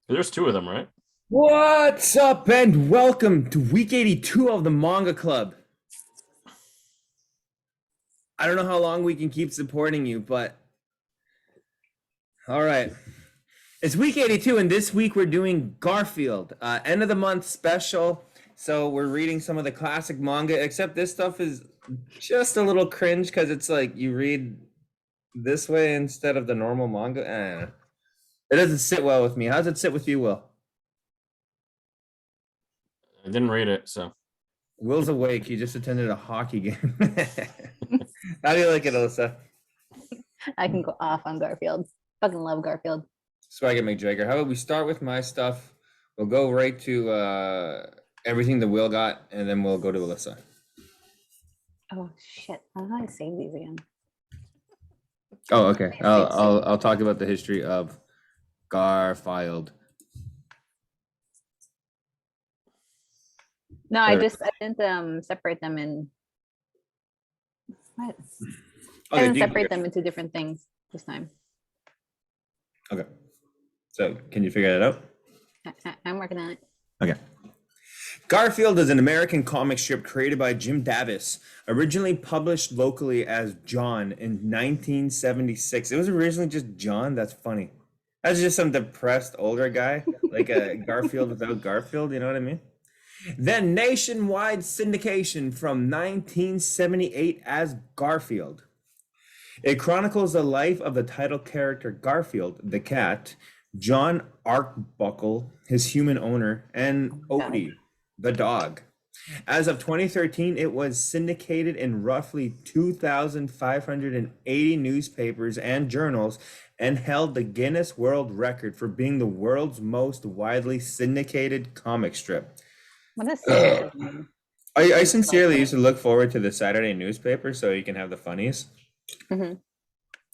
There's two of them, right? What's up, and welcome to week 82 of the Manga Club. I don't know how long we can keep supporting you, but all right. It's week 82, and this week we're doing Garfield, end of the month special. So we're reading some of the classic manga, except this stuff is just a little cringe because it's like you read this way instead of the normal manga. It doesn't sit well with me. How does it sit with you, Will? I didn't read it, so Will's awake. He just attended a hockey game. How do you like it, Alyssa? I can go off on Garfield. Fucking love Garfield. Swag it, McJagger. How about we start with my stuff? We'll go right to everything that Will got, and then we'll go to Alyssa. Oh shit! I don't know how to save these again. Oh, okay. I'll talk about the history of Garfield. No, I didn't separate them in. What? I Okay, didn't separate them into different things this time. Okay. So, can you figure that out? I'm working on it. Okay. Garfield is an American comic strip created by Jim Davis, originally published locally as John in 1976. It was originally just John. That's funny. That's just some depressed older guy, like a Garfield without Garfield. You know what I mean? Then nationwide syndication from 1978 as Garfield. It chronicles the life of the title character Garfield, the cat, Jon Arbuckle, his human owner, and Odie, the dog. As of 2013, it was syndicated in roughly 2,580 newspapers and journals and held the Guinness World Record for being the world's most widely syndicated comic strip. What is syndication? I sincerely used to look forward to the Saturday newspaper so you can have the funnies. Mm-hmm.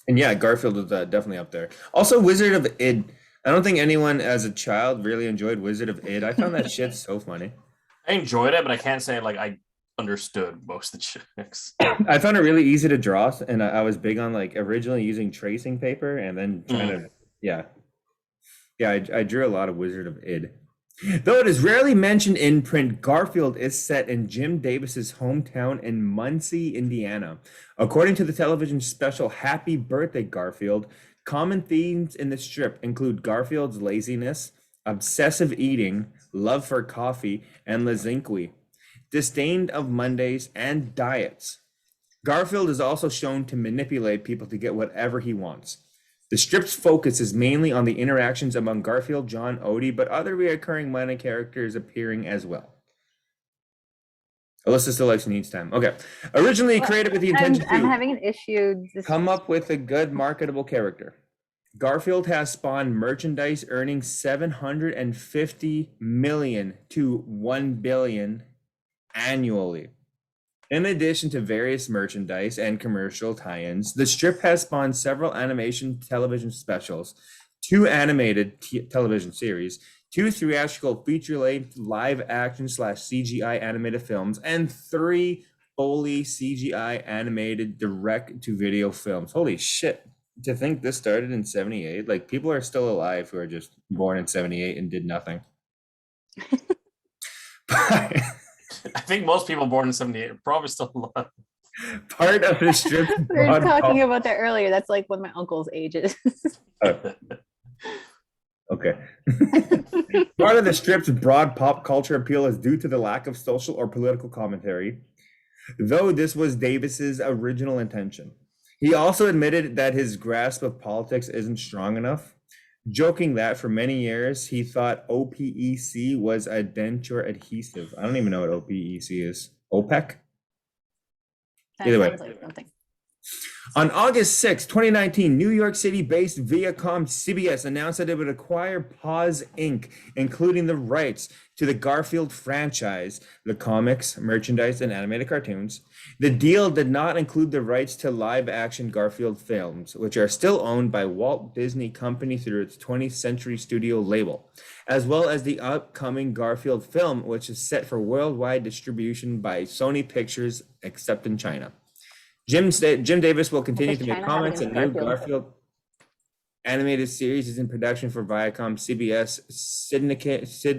And yeah, Garfield was definitely up there. Also, Wizard of Id. I don't think anyone as a child really enjoyed Wizard of Id. I found that shit so funny. I enjoyed it, but I can't say like I understood most of the chicks. I found it really easy to draw, and I was big on like originally using tracing paper and then trying to, yeah. I drew a lot of Wizard of Id. Though it is rarely mentioned in print, Garfield is set in Jim Davis's hometown in Muncie, Indiana. According to the television special Happy Birthday, Garfield, common themes in the strip include Garfield's laziness, obsessive eating, love for coffee, and lasagna, disdain of Mondays, and diets. Garfield is also shown to manipulate people to get whatever he wants. The strip's focus is mainly on the interactions among Garfield, John, Odie, but other recurring minor characters appearing as well. Alyssa still likes needs time. Okay. Originally created with the intention I'm to having an issue. come up with a good marketable character. Garfield has spawned merchandise earning 750 million to 1 billion annually. In addition to various merchandise and commercial tie-ins, the strip has spawned several animation television specials, 2 animated television series, 2 theatrical feature-length live-action/CGI animated films, and 3 Foley CGI animated direct-to-video films. Holy shit. To think this started in 78, like people are still alive who are just born in 78 and did nothing. I think most people born in 78 are probably still alive. Part of the strip. We were talking about that earlier. That's like what my uncle's age is. Okay. Part of the strip's broad pop culture appeal is due to the lack of social or political commentary, though this was Davis's original intention. He also admitted that his grasp of politics isn't strong enough, joking that for many years he thought OPEC was a denture adhesive. I don't even know what OPEC is. OPEC? That Either way. sounds like something. On August 6, 2019, New York City-based Viacom CBS announced that it would acquire Paws Inc., including the rights to the Garfield franchise, the comics, merchandise, and animated cartoons. The deal did not include the rights to live-action Garfield films, which are still owned by Walt Disney Company through its 20th Century Studio label, as well as the upcoming Garfield film, which is set for worldwide distribution by Sony Pictures, except in China. Jim Davis will continue to make comments and new Garfield animated series is in production for Viacom CBS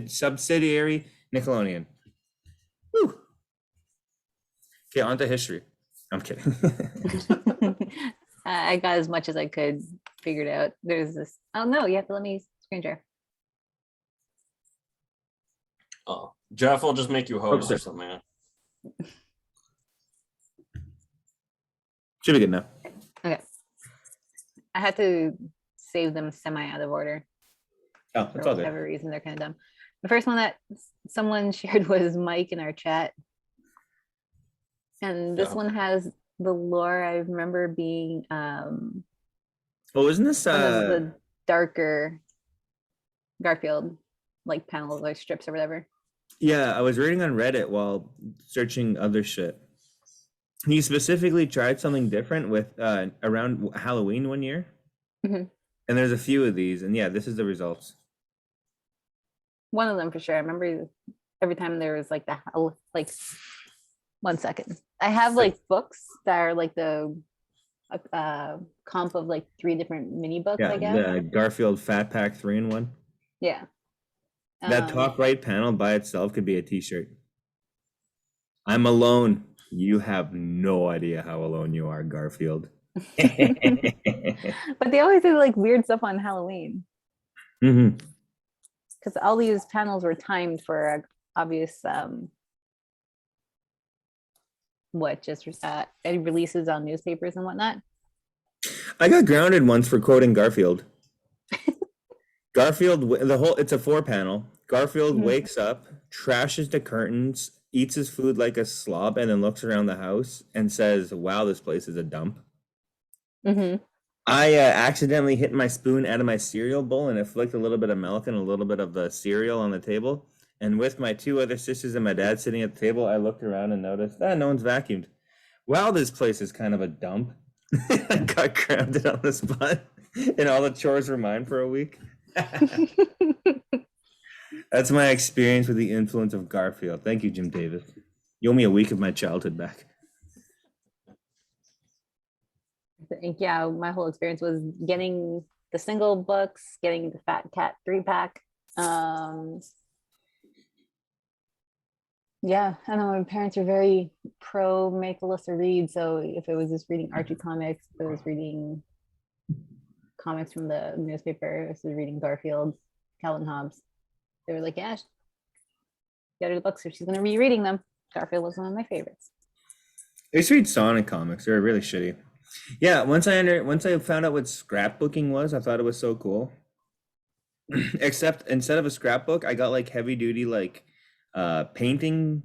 subsidiary Nickelodeon. Whew. Okay, on to history. I'm kidding. I got as much as I could figured out. There's this. Oh no, you have to let me screen share. Oh, Jeff will just make you host Okay. or something. Man. Should be good now. Okay. I had to save them semi out of order. Oh, For that's all good. whatever reason, they're kind of dumb. The first one that someone shared was Mike in our chat. And this one has the lore I remember being Oh, isn't this one of the darker Garfield like panels or strips or whatever. Yeah, I was reading on Reddit while searching other shit. He specifically tried something different with around Halloween one year. Mm-hmm. And there's a few of these, and yeah, this is the results. One of them for sure. I remember every time there was like the like 1 second. I have like books that are like the comp of like 3 different mini books, Yeah, I guess. the Garfield Fat Pack 3-in-1. Yeah. That top right panel by itself could be a t-shirt. I'm alone. You have no idea how alone you are, Garfield. But they always do like weird stuff on Halloween. Mm-hmm. Because all these panels were timed for obvious any releases on newspapers and whatnot. I got grounded once for quoting Garfield. Garfield, it's a 4-panel. Garfield wakes up, trashes the curtains, eats his food like a slob, and then looks around the house and says, "Wow, this place is a dump." Mm-hmm. I accidentally hit my spoon out of my cereal bowl, and it flicked a little bit of milk and a little bit of the cereal on the table. And with my 2 other sisters and my dad sitting at the table, I looked around and noticed that no one's vacuumed. Wow, this place is kind of a dump. I got grounded on the spot, and all the chores were mine for a week. That's my experience with the influence of Garfield. Thank you, Jim Davis. You owe me a week of my childhood back. I think, yeah, my whole experience was getting the single books, getting the Fat Cat 3-pack. Yeah, I know my parents are very pro make Alyssa read. So if it was just reading Archie comics, if it was reading comics from the newspaper, if it was reading Garfield, Calvin Hobbes, they were like, yeah, get her the books if she's going to be reading them. Garfield was one of my favorites. I used to read Sonic comics. They were really shitty. Yeah, once I found out what scrapbooking was, I thought it was so cool. Except instead of a scrapbook, I got like heavy duty like painting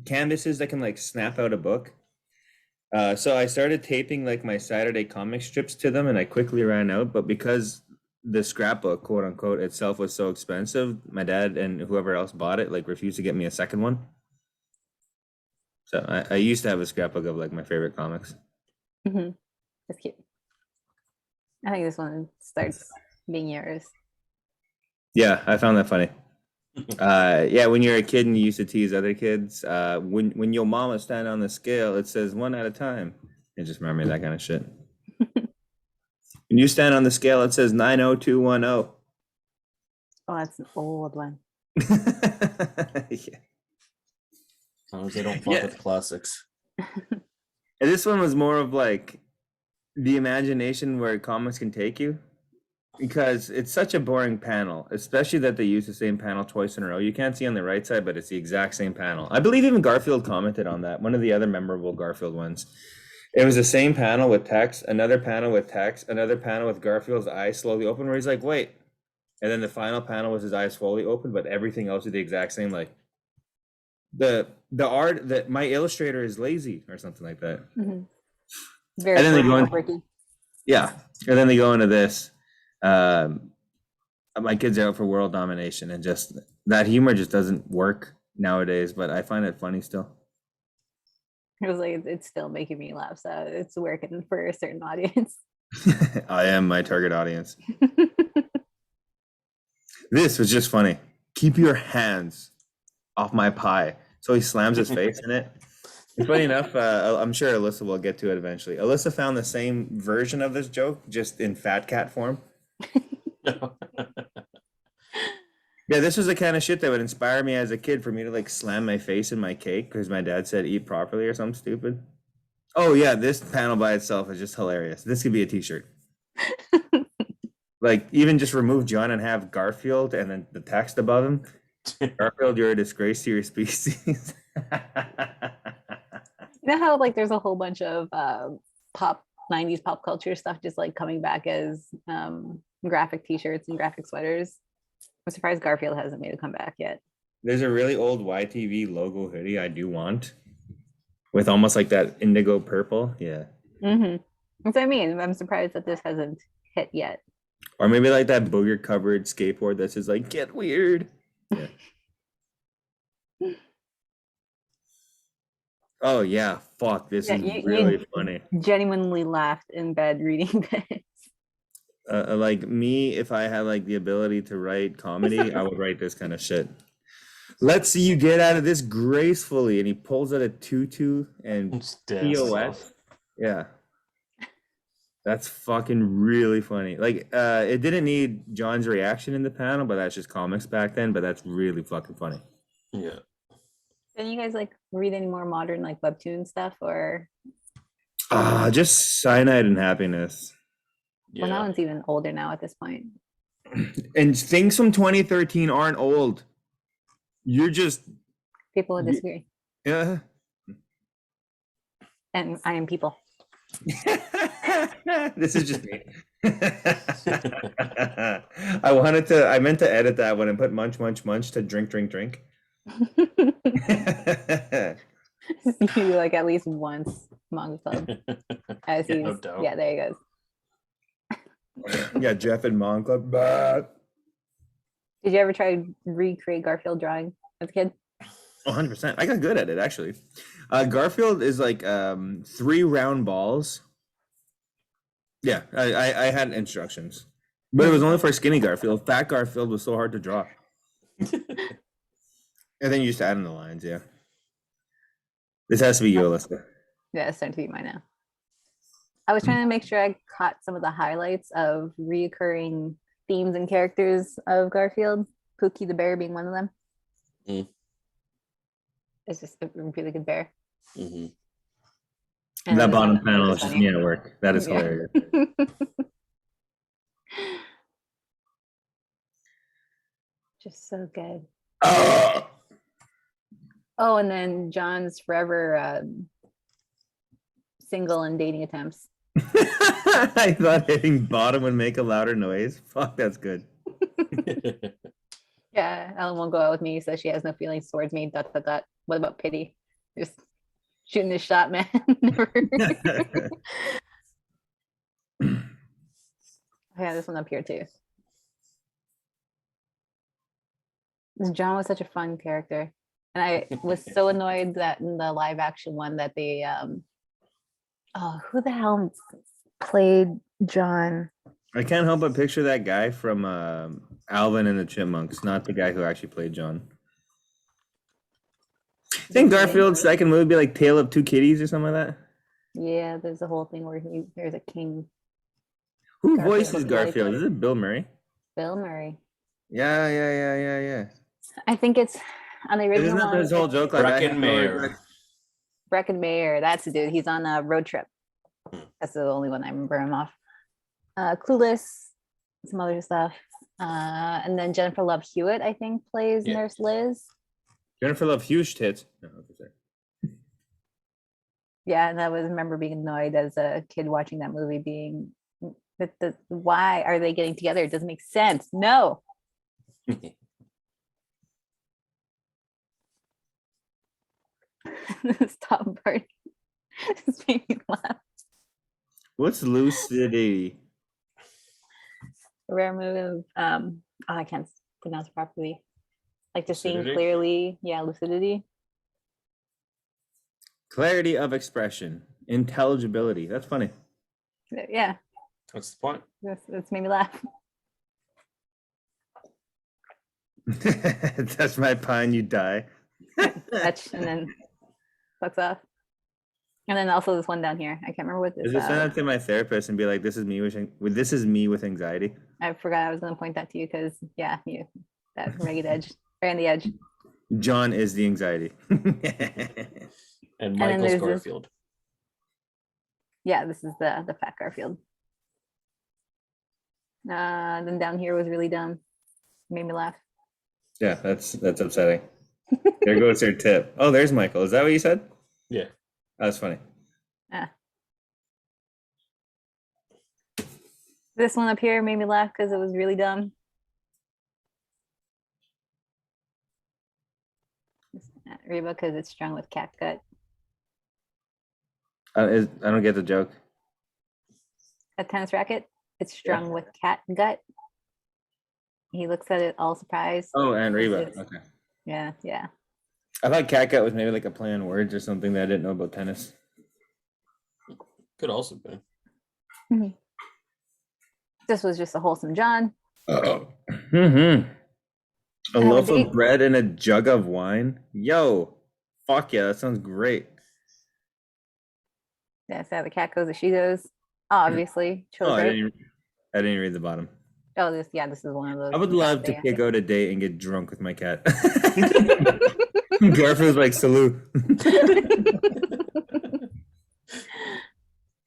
canvases that can like snap out a book. So I started taping like my Saturday comic strips to them, and I quickly ran out. But because the scrapbook, quote unquote, itself was so expensive, my dad and whoever else bought it like refused to get me a second one. So I used to have a scrapbook of like my favorite comics. Mm-hmm. That's cute. I think this one starts being yours. Yeah, I found that funny. Yeah, when you're a kid and you used to tease other kids, when your mama stand on the scale, it says 1 at a time. It just remember that kind of shit. When you stand on the scale, it says 90210. Oh, that's an old one. Yeah. Sometimes they don't fuck with classics. And this one was more of like the imagination where comics can take you, because it's such a boring panel, especially that they use the same panel twice in a row. You can't see on the right side, but it's the exact same panel. I believe even Garfield commented on that. One of the other memorable Garfield ones. It was the same panel with text, another panel with text, another panel with Garfield's eyes slowly open, where he's like, wait. And then the final panel was his eyes fully open, but everything else is the exact same. Like the art that my illustrator is lazy or something like that. Mm-hmm. Very And then they go in, Ricky. yeah. And then they go into this. My kids are out for world domination, and just that humor just doesn't work nowadays, but I find it funny still. It was like, it's still making me laugh, so it's working for a certain audience. I am my target audience. This was just funny. Keep your hands off my pie. So he slams his face in it. Funny enough, I'm sure Alyssa will get to it eventually. Alyssa found the same version of this joke, just in fat cat form. Yeah, this was the kind of shit that would inspire me as a kid for me to like slam my face in my cake because my dad said eat properly or something stupid. Oh yeah, this panel by itself is just hilarious. This could be a t-shirt. Like even just remove John and have Garfield and then the text above him. Garfield, you're a disgrace to your species. You know how like there's a whole bunch of pop 90s pop culture stuff just like coming back as graphic t-shirts and graphic sweaters. I'm surprised Garfield hasn't made a comeback yet. There's a really old YTV logo hoodie I do want with almost like that indigo purple. Yeah. Mm-hmm. That's what I mean. I'm surprised that this hasn't hit yet. Or maybe like that booger covered skateboard that says like get weird. Yeah. Oh yeah, fuck. This is really funny. Genuinely laughed in bed reading this. Like me, if I had like the ability to write comedy, I would write this kind of shit. Let's see you get out of this gracefully. And he pulls out a tutu and POS. Yeah. That's fucking really funny. Like, it didn't need John's reaction in the panel, but that's just comics back then. But that's really fucking funny. Yeah. Can you guys like read any more modern like webtoon stuff or? Just Cyanide and Happiness. Well, that one's even older now at this point. And things from 2013 aren't old. You're just people would disagree. Yeah. And I am people. This is just me. I meant to edit that one and put munch to drink. You like at least once Manga Club. As he's, yeah, there he goes. Yeah, Jeff and Manga Club. Did you ever try to recreate Garfield drawing as a kid? 100%. I got good at it actually. Garfield is like 3 round balls. Yeah, I had instructions, but it was only for skinny Garfield. Fat Garfield was so hard to draw. And then you just add in the lines. Yeah. This has to be you, Alyssa. Yeah, it's starting to be mine now. I was trying to make sure I caught some of the highlights of reoccurring themes and characters of Garfield. Pookie the bear being one of them. Mm. It's just a really good bear. Mm-hmm. And that bottom panel is just me at work. That is hilarious. Just so good. Oh, and then John's forever single and dating attempts. I thought hitting bottom would make a louder noise. Fuck, that's good. Yeah, Ellen won't go out with me, so she has no feelings towards me. ... What about pity? Just shooting this shot, man. Yeah, this one up here too. John was such a fun character, and I was so annoyed that in the live action one that they who the hell played John? I can't help but picture that guy from Alvin and the Chipmunks, not the guy who actually played John. I think Garfield's second movie would be like Tale of Two Kitties or something like that. Yeah, there's a whole thing where there's a king. Who voices Garfield? Is it Bill Murray? Bill Murray. Yeah. I think it's on the original one. His whole joke like Breckin Mayer. Breckin Mayer, that's the dude. He's on a road trip. That's the only one I remember him off. Clueless, some other stuff. And then Jennifer Love Hewitt, I think, plays Nurse Liz. Jennifer Love huge tits. No, yeah, and I remember being annoyed as a kid watching that movie, being why are they getting together? It doesn't make sense. No. This top part just made me laugh. What's lucidity? A rare move of I can't pronounce it properly. Like just seeing Lucidity? clearly, lucidity. Clarity of expression, intelligibility. That's funny. Yeah, What's the point? that's made me laugh. That's my pine, you die. Touch and then fucks off. And then also this one down here. I can't remember what this. Just send that to my therapist and be like, "This is me with anxiety." I forgot I was gonna point that to you because yeah, you that ragged edge, right on the edge. Jon is the anxiety. And then Michael's there's this- Garfield. Yeah, this is the fat Garfield. Then down here was really dumb. Made me laugh. Yeah, that's upsetting. There goes your tip. Oh, there's Michael. Is that what you said? Yeah. That's funny. This one up here made me laugh because it was really dumb. Reba, because it's strung with cat gut. I don't get the joke. A tennis racket. It's strung with cat gut. He looks at it all surprised. Oh, and Reba. It's- Okay. Yeah, yeah. I thought catgut was maybe like a play on words or something that I didn't know about tennis. Could also be. This was just a wholesome Jon. A a loaf date. of bread and a jug of wine. Yo, fuck yeah, that sounds great. Yeah, so the cat goes, the she goes. Obviously, chose Oh, I right. didn't read the bottom. Oh, this is one of those. I would love to Yeah. go to date and get drunk with my cat. Garfield's like, salute.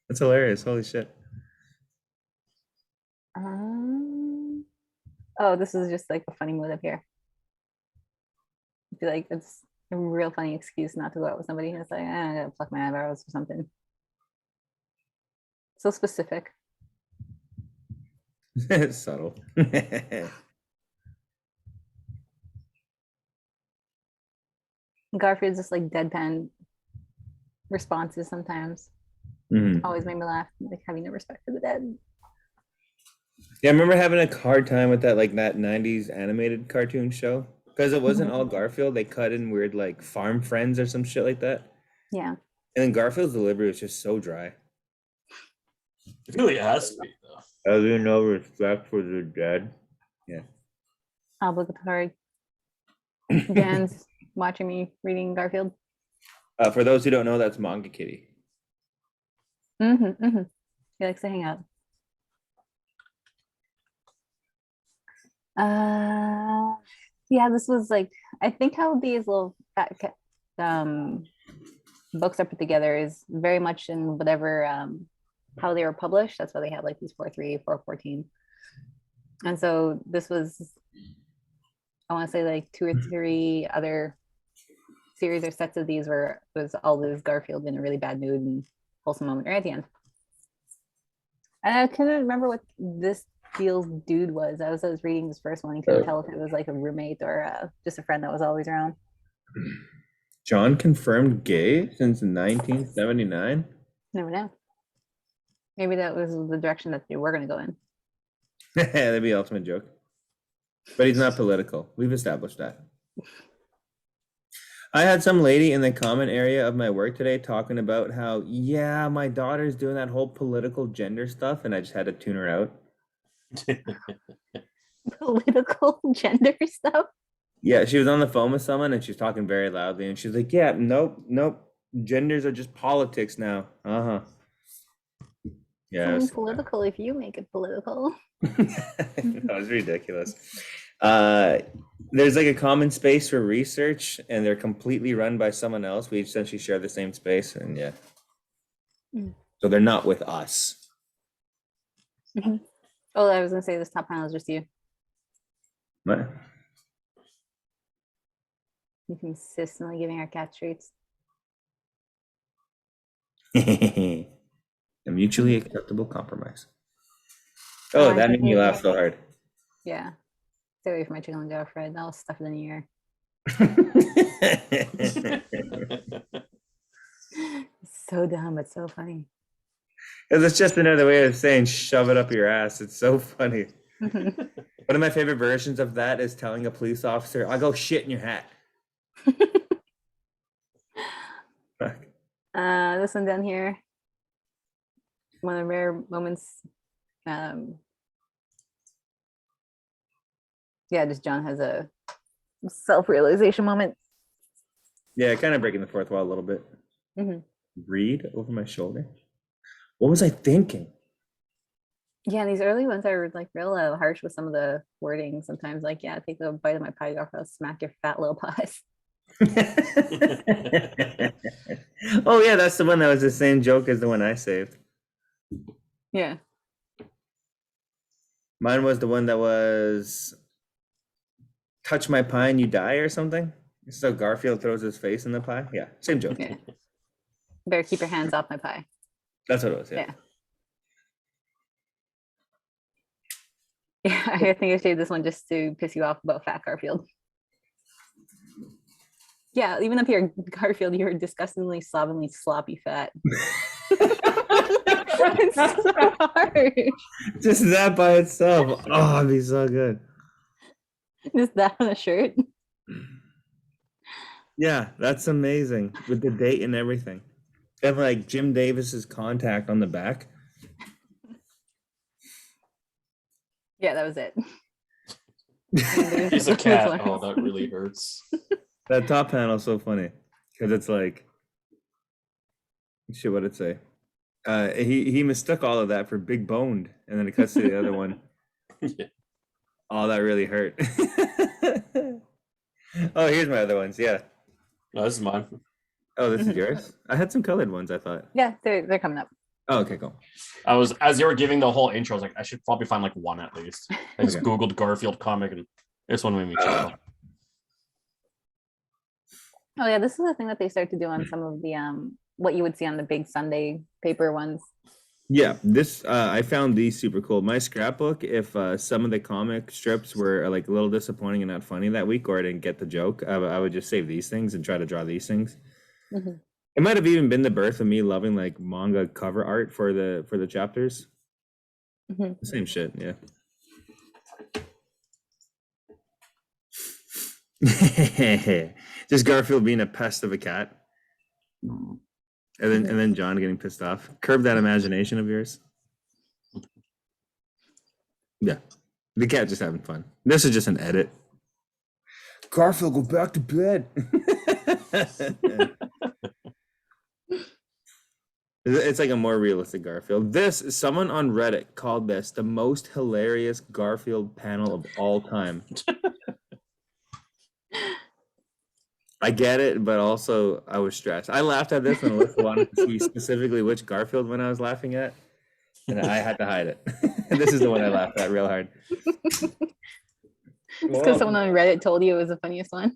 That's hilarious. Holy shit. Oh, this is just like a funny mood up here. I feel like it's a real funny excuse not to go out with somebody who's like, I gotta pluck my eyebrows or something. So specific. Subtle. Garfield's just like deadpan responses sometimes. Mhm. Always made me laugh. Like having no respect for the dead. Yeah, I remember having a hard time with that, like that 90s animated cartoon show. Because it wasn't all Garfield. They cut in weird like farm friends or some shit like that. Yeah. And then Garfield's delivery was just so dry. It really has to be, though. Have you no respect for the dead? Yeah. Obligatory. Dan's watching me reading Garfield. For those who don't know, that's Manga Kitty. He likes to hang out. Yeah, this was like, I think how these little books are put together is very much in whatever how they were published. That's why they have like these 4.3, 4.14. And so this was, I want to say like 2 or 3 other series or sets of these where it was all this Garfield in a really bad mood and wholesome moment right at the end. And I couldn't remember what this deal's dude was. I was reading this first one. You couldn't tell if it was like a roommate or just a friend that was always around. Jon confirmed gay since 1979. Never know. Maybe that was the direction that they were going to go in. That'd be the ultimate joke. But he's not political. We've established that. I had some lady in the comment area of my work today talking about how, yeah, my daughter's doing that whole political gender stuff, and I just had to tune her out. Political gender stuff? Yeah, she was on the phone with someone and she was talking very loudly, and she's like, yeah, nope. Genders are just politics now. Uh-huh. Yeah. It's political if you make it political. That was ridiculous. There's like a common space for research, and they're completely run by someone else. We essentially share the same space, and yeah. So they're not with us. Oh, I was gonna say this top panel is just you. What? You consistently giving our cat treats. A mutually acceptable compromise. Oh, that made me laugh so hard. Yeah. Stay away from my chicken and girlfriend. I'll stuff it in your ear. It's so dumb, but so funny. Because it's just another way of saying shove it up your ass. It's so funny. One of my favorite versions of that is telling a police officer, I'll go shit in your hat. This one down here. One of the rare moments. Yeah, just Jon has a self-realization moment. Yeah, kind of breaking the fourth wall a little bit. Read over my shoulder. What was I thinking? Yeah, these early ones are like real harsh with some of the wording. Sometimes, like, yeah, take a bite of my pie, Garfield, smack your fat little pies. Oh yeah, that's the one that was the same joke as the one I saved. Yeah. Mine was the one that was touch my pie and you die or something. So Garfield throws his face in the pie. Yeah, same joke. Yeah. Better keep your hands off my pie. That's what it was. Yeah. Yeah, I think I saved this one just to piss you off about fat Garfield. Yeah, even up here, Garfield, you're disgustingly, slovenly, sloppy fat. It's so hard. Just that by itself. Oh, it'd be so good. Just that on a shirt. Yeah, that's amazing with the date and everything. And like Jim Davis's contact on the back. Yeah, that was it. He's a cat. Oh, that really hurts. That top panel is so funny because it's like, shit, what'd it say? He mistook all of that for big boned, and then it cuts to the other one. Yeah. Oh, that really hurt. Oh, here's my other ones. Yeah. No, this is mine. Oh, this is yours? I had some colored ones, I thought. Yeah, they're coming up. Oh, okay, cool. I was, as you were giving the whole intro, I was like, I should probably find like one at least. I just Okay. Googled Garfield comic and this one made me chuckle. Oh yeah, this is the thing that they start to do on some of the what you would see on the big Sunday paper ones. Yeah, this I found these super cool. My scrapbook, if some of the comic strips were like a little disappointing and not funny that week, or I didn't get the joke, I would just save these things and try to draw these things. Mhm. It might have even been the birth of me loving like manga cover art for the chapters. Mhm. Same shit, yeah. Just Garfield being a pest of a cat. And then John getting pissed off. Curb that imagination of yours. Yeah. The cat just having fun. This is just an edit. Garfield, go back to bed. It's like a more realistic Garfield. Someone on Reddit called this the most hilarious Garfield panel of all time. I get it, but also I was stressed. I laughed at this when Alyssa wanted to see specifically which Garfield one I was laughing at, and I had to hide it. This is the one I laughed at real hard. Because someone on Reddit told you it was the funniest one.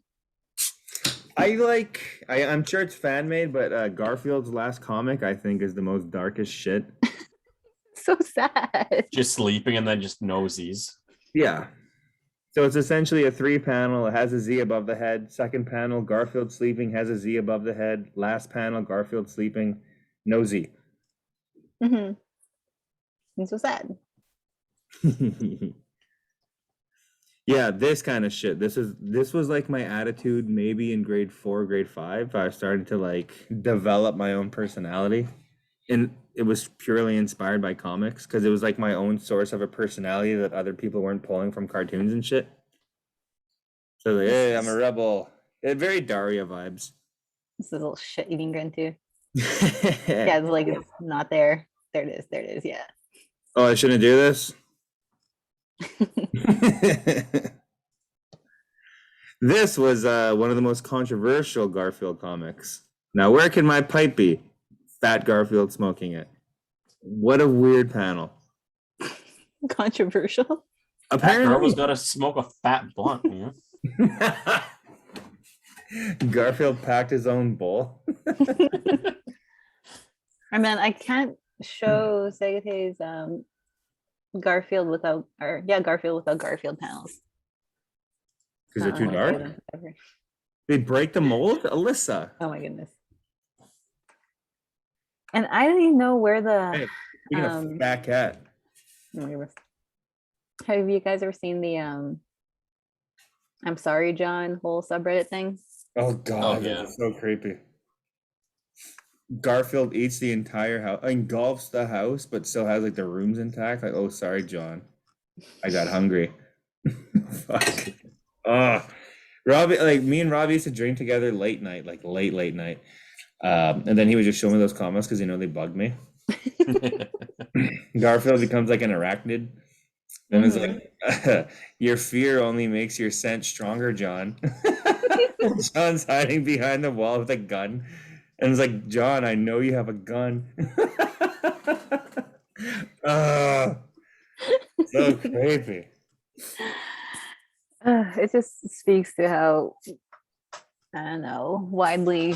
I'm sure it's fan made, but Garfield's last comic I think is the most darkest shit. So sad. Just sleeping and then just nosies. Yeah. So it's essentially a 3-panel. It has a Z above the head. Second panel, Garfield sleeping, has a Z above the head. Last panel, Garfield sleeping, no Z. Mm-hmm. It's so sad. Yeah, this kind of shit. This was like my attitude maybe in grade 4, grade 5. I started to like develop my own personality. And it was purely inspired by comics because it was like my own source of a personality that other people weren't pulling from cartoons and shit. So like, hey, I'm a rebel. Very Daria vibes. This is a little shit-eating grin too. Yeah, it's like it's not there. There it is. There it is. Yeah. Oh, I shouldn't do this. This was one of the most controversial Garfield comics. Now, where can my pipe be? Fat Garfield smoking it. What a weird panel. Controversial. Apparently, That girl was gonna smoke a fat blunt. Yeah? Garfield packed his own bowl. I mean, I can't show Segate's Garfield without Garfield panels. Because they're too dark. They break the mold, Alyssa. Oh my goodness. And I don't even know where the Hey, you're a fat cat. have you guys ever seen the I'm sorry, John whole subreddit thing? Oh god, Oh, yeah. that's so creepy. Garfield eats the entire house, engulfs the house, but still has like the rooms intact. Like, oh sorry, John, I got hungry. Fuck. Robbie, like me and Robbie used to drink together late night, like late night. And then he would just show me those comics because they bugged me. Garfield becomes like an arachnid. And it's like, your fear only makes your scent stronger, John. John's hiding behind the wall with a gun. And it's like, John, I know you have a gun. So creepy. It just speaks to how, I don't know, widely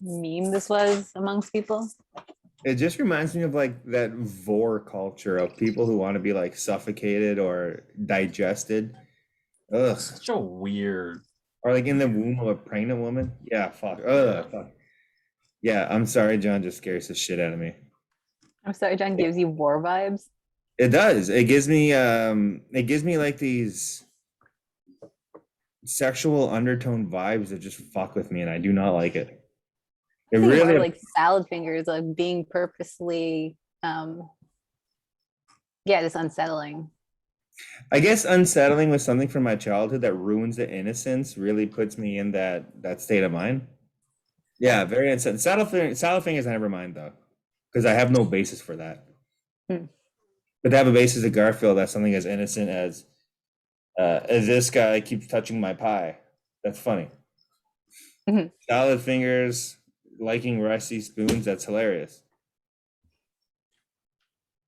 meme this was amongst people. It just reminds me of like that vor culture of people who want to be like suffocated or digested. Ugh. Such a weird. Or like in the womb of a pregnant woman. Yeah, fuck. Ugh, fuck. Yeah, I'm sorry, John just scares the shit out of me. I'm sorry, John gives you war vibes. It does. It gives me like these sexual undertone vibes that just fuck with me, and I do not like it. It really like salad fingers, like being purposely just unsettling. I guess unsettling with something from my childhood that ruins the innocence really puts me in that state of mind. Yeah, very unsettling. Salad fingers, I never mind though, because I have no basis for that. But to have a basis of Garfield, that's something as innocent as this guy keeps touching my pie. That's funny. Salad fingers liking rusty spoons, that's hilarious.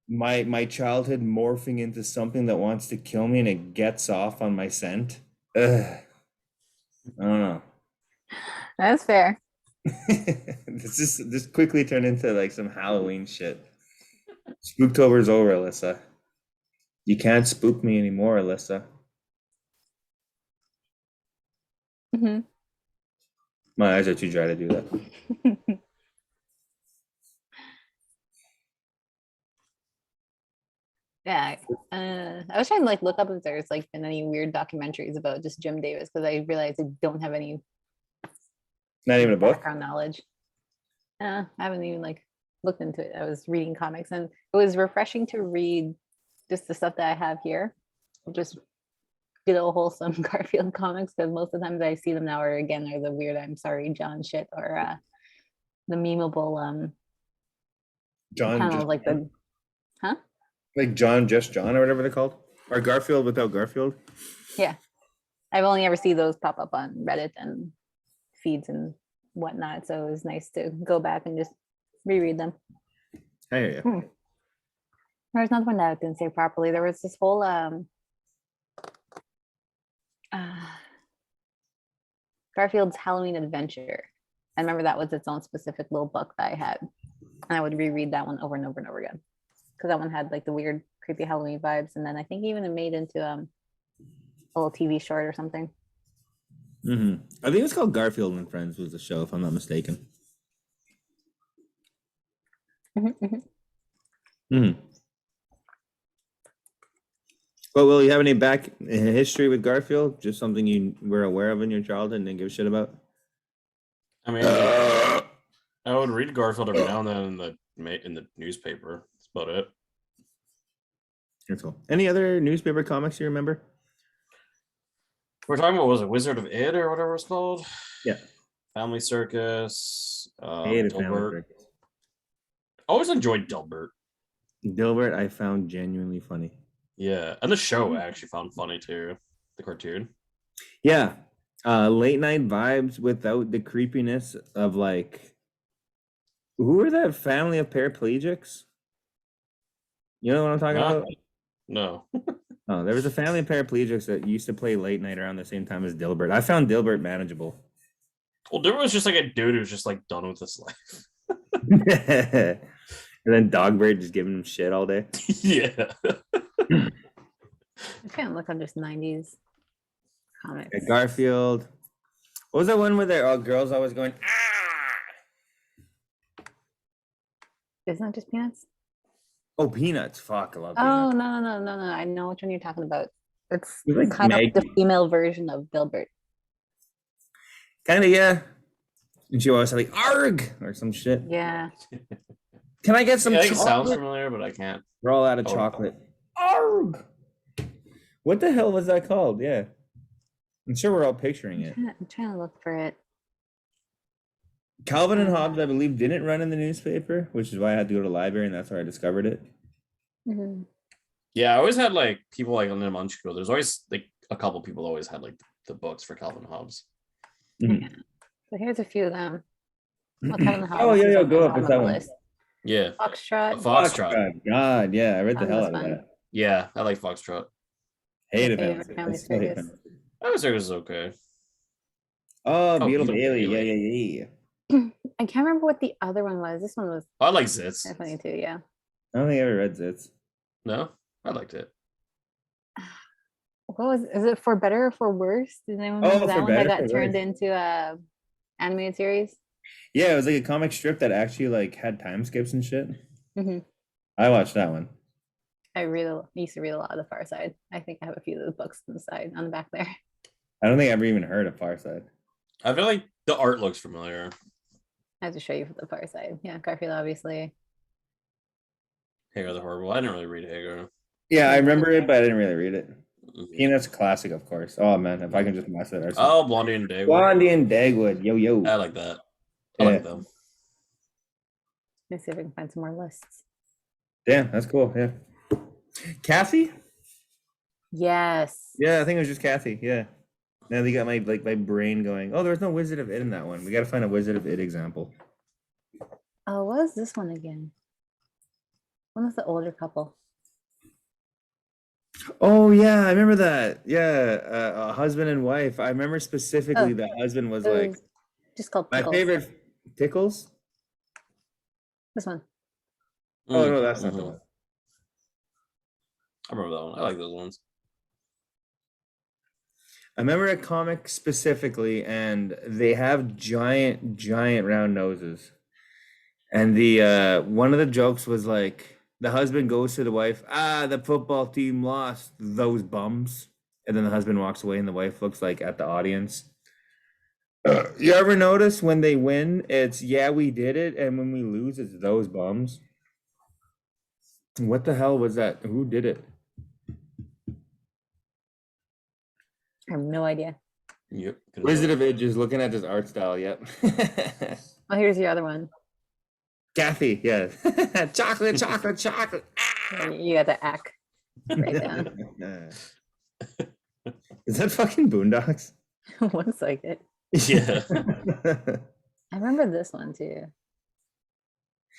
My childhood morphing into something that wants to kill me and it gets off on my scent. Ugh. I don't know. That's fair. This quickly turned into like some Halloween shit. Spooktober's over, Alyssa. You can't spook me anymore, Alyssa. My eyes are too dry to do that. Yeah, I was trying to like look up if there's like been any weird documentaries about just Jim Davis because I realized I don't have any. Not even a book? Background knowledge. I haven't even like looked into it. I was reading comics and it was refreshing to read just the stuff that I have here. Just good old wholesome Garfield comics because most of the times I see them now are the weird I'm sorry John shit or the memeable John kind just of like the like John just John or whatever they're called, or Garfield without Garfield. Yeah, I've only ever seen those pop up on Reddit and feeds and whatnot, so it was nice to go back and just reread them. I hear you. There's another one that I didn't say properly. There was this whole Garfield's Halloween Adventure. I remember that was its own specific little book that I had, and I would reread that one over and over and over again because that one had like the weird, creepy Halloween vibes, and then I think even it made into a little TV short or something. I think it's called Garfield and Friends was the show, if I'm not mistaken. Well, Will, you have any back history with Garfield? Just something you were aware of in your childhood and didn't give a shit about? I mean, I would read Garfield every now and then in the newspaper. That's about it. That's cool. Any other newspaper comics you remember? We're talking about, was it Wizard of Id or whatever it's called? Yeah. Family Circus. Family Dilbert. I always enjoyed Dilbert. Dilbert, I found genuinely funny. Yeah, and the show I actually found funny too. The cartoon. Yeah. Late night vibes without the creepiness of like, who are that family of paraplegics? You know what I'm talking about? No. Oh, there was a family of paraplegics that used to play late night around the same time as Dilbert. I found Dilbert manageable. Well, Dilbert was just like a dude who's just like done with his life. And then Dogbert just giving him shit all day. Yeah. I can't look on just 90s comics. Yeah, Garfield. What was that one where the girls always going, ah? Isn't that just Peanuts? Oh, Peanuts. Fuck, I love Oh, Peanuts. no. I know which one you're talking about. It's like kind Maggie. of the female version of Dilbert. Kind of, yeah. And she always said like, arg, or some shit. Yeah. Can I get some It chocolate? sounds familiar, but I can't. We're all out of chocolate. Arg! What the hell was that called? Yeah. I'm sure we're all picturing it. I'm trying to look for it. Calvin and Hobbes, I believe, didn't run in the newspaper, which is why I had to go to the library, and that's where I discovered it. Mhm. Yeah, I always had like people like on the Muncie. There's always like a couple people always had like the books for Calvin Hobbes. Mhm. So here's a few of them. Well, Calvin and Oh, Hobbes yeah, is yeah, on the go up. bottom What's of that the one? list. Yeah, a Foxtrot. Foxtrot. God, yeah, I read the That hell was out of fun. that. Yeah, I like Foxtrot. My Hated favorite Fantasy. family I still hate circus. Fantasy. That circus is okay. Oh, Oh, Beautiful Beautiful Bailey. Yeah, Bailey. yeah, yeah. I can't remember what the other one was. This one was I like Zits. kind of funny too. Yeah. I don't think I ever read Zits. No, I liked it. What was? Is it For Better or For Worse? Does anyone Oh, remember that For one that Better, got For turned Worse. into a animated series? Yeah, it was like a comic strip that actually like had time skips and shit. hmm I watched that one. I used to read a lot of The Far Side. I think I have a few of those books on the side on the back there. I don't think I ever even heard of Far Side. I feel like the art looks familiar. I have to show you for The Far Side. Yeah, Garfield, obviously. Hagar the Horrible. I didn't really read Hagar. Yeah, I remember it, but I didn't really read it. Mhm. Peanuts classic, of course. Oh man, if I can just mess it. Oh, Blondie and Dagwood. Blondie and Dagwood. Yo yo. I like that. I Yeah. like them. Let me see if I can find some more lists. Damn, that's cool. Yeah. Kathy? Yes. Yeah, I think it was just Kathy. Yeah. Now they got my my brain going. Oh, there's no Wizard of Id in that one. We got to find a Wizard of Id example. Oh, what was this one again? One with the older couple. Oh yeah, I remember that. Yeah, a husband and wife. I remember specifically Oh, the husband was It like was just called my Pickles. favorite Tickles. This one. Oh no, that's not the Mhm. one. I remember that one. I like those ones. I remember a comic specifically, and they have giant, giant round noses. And the one of the jokes was like the husband goes to the wife, the football team lost, those bums. And then the husband walks away and the wife looks like at the audience. You ever notice when they win, it's yeah, we did it, and when we lose, it's those bums. What the hell was that? Who did it? I have no idea. Yep. Wizard of Id is looking at his art style, yep. Oh, here's the other one. Kathy, yeah. Chocolate, chocolate, chocolate. You got the ack right down. Is that fucking Boondocks? Looks like it. Yeah. I remember this one too.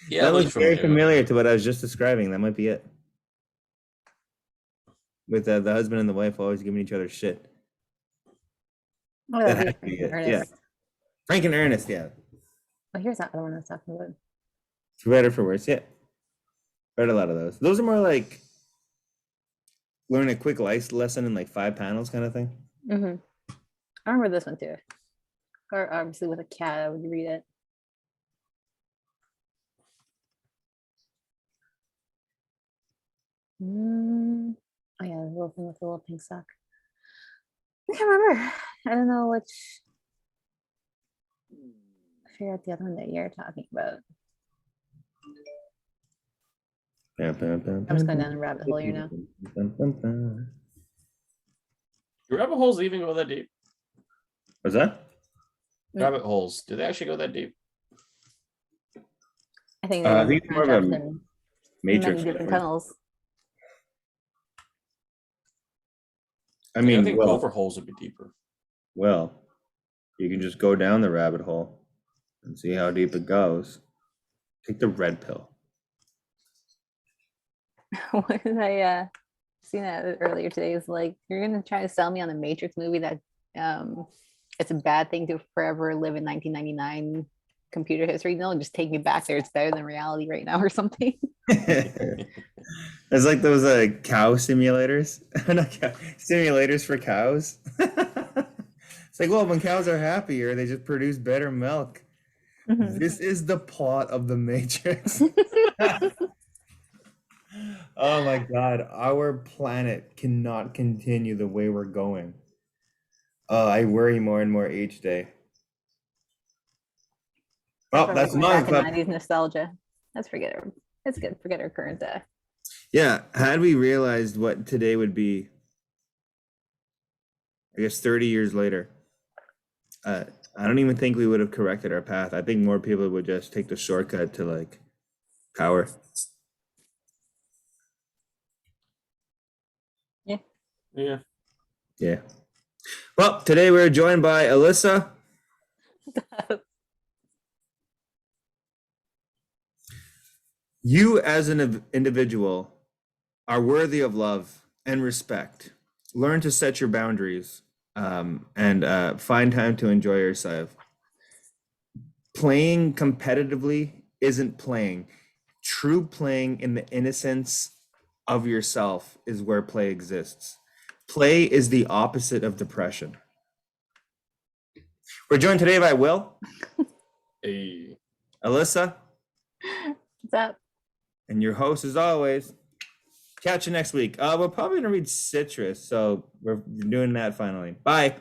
Yeah. That it looks looks very familiar to what I was just describing. That might be it. With the husband and the wife always giving each other shit. Oh, That that had to be it, Ernest. yeah. Frank and Ernest, yeah. Oh, here's that other one I was talking about. For better, for worse, yeah. Read a lot of those. Those are more like learn a quick life lesson in like 5 panels kind of thing. Mm-hmm. I remember this one too. Or obviously with a cat, I would read it. Oh yeah, the little thing with the little pink sock. I can't remember. I don't know which. I figure out the other one that you're talking about. I'm just going down a rabbit hole here now. Do rabbit holes even go that deep? What's that? Rabbit holes. Do they actually go that deep? I think I there's think it's more of a traps in Matrix. many different reference. tunnels. I I mean, think well, gopher holes would be deeper. well, you can just go down the rabbit hole and see how deep it goes. Take the red pill. What did I seen that earlier today? Is like you're gonna try to sell me on the Matrix movie that it's a bad thing to forever live in 1999 computer history. No, just take me back there. It's better than reality right now or something. It's like those cow simulators. Not cow, simulators for cows. It's like, well, when cows are happier, they just produce better milk. Mhm. This is the plot of the Matrix. Oh my God, our planet cannot continue the way we're going. I worry more and more each day. Oh, that's back in not. 90s nostalgia. Let's forget it. It's good. Forget our current Yeah, had we realized what today would be, I guess 30 years later, I don't even think we would have corrected our path. I think more people would just take the shortcut to like power. Yeah. Yeah. Well, today we're joined by Alyssa. You as an individual are worthy of love and respect. Learn to set your boundaries and find time to enjoy yourself. Playing competitively isn't playing. True playing in the innocence of yourself is where play exists. Play is the opposite of depression. We're joined today by Will, Hey. What's Alyssa, up? and your host as always. Catch you next week. We're probably gonna read Citrus, so we're doing that finally. Bye.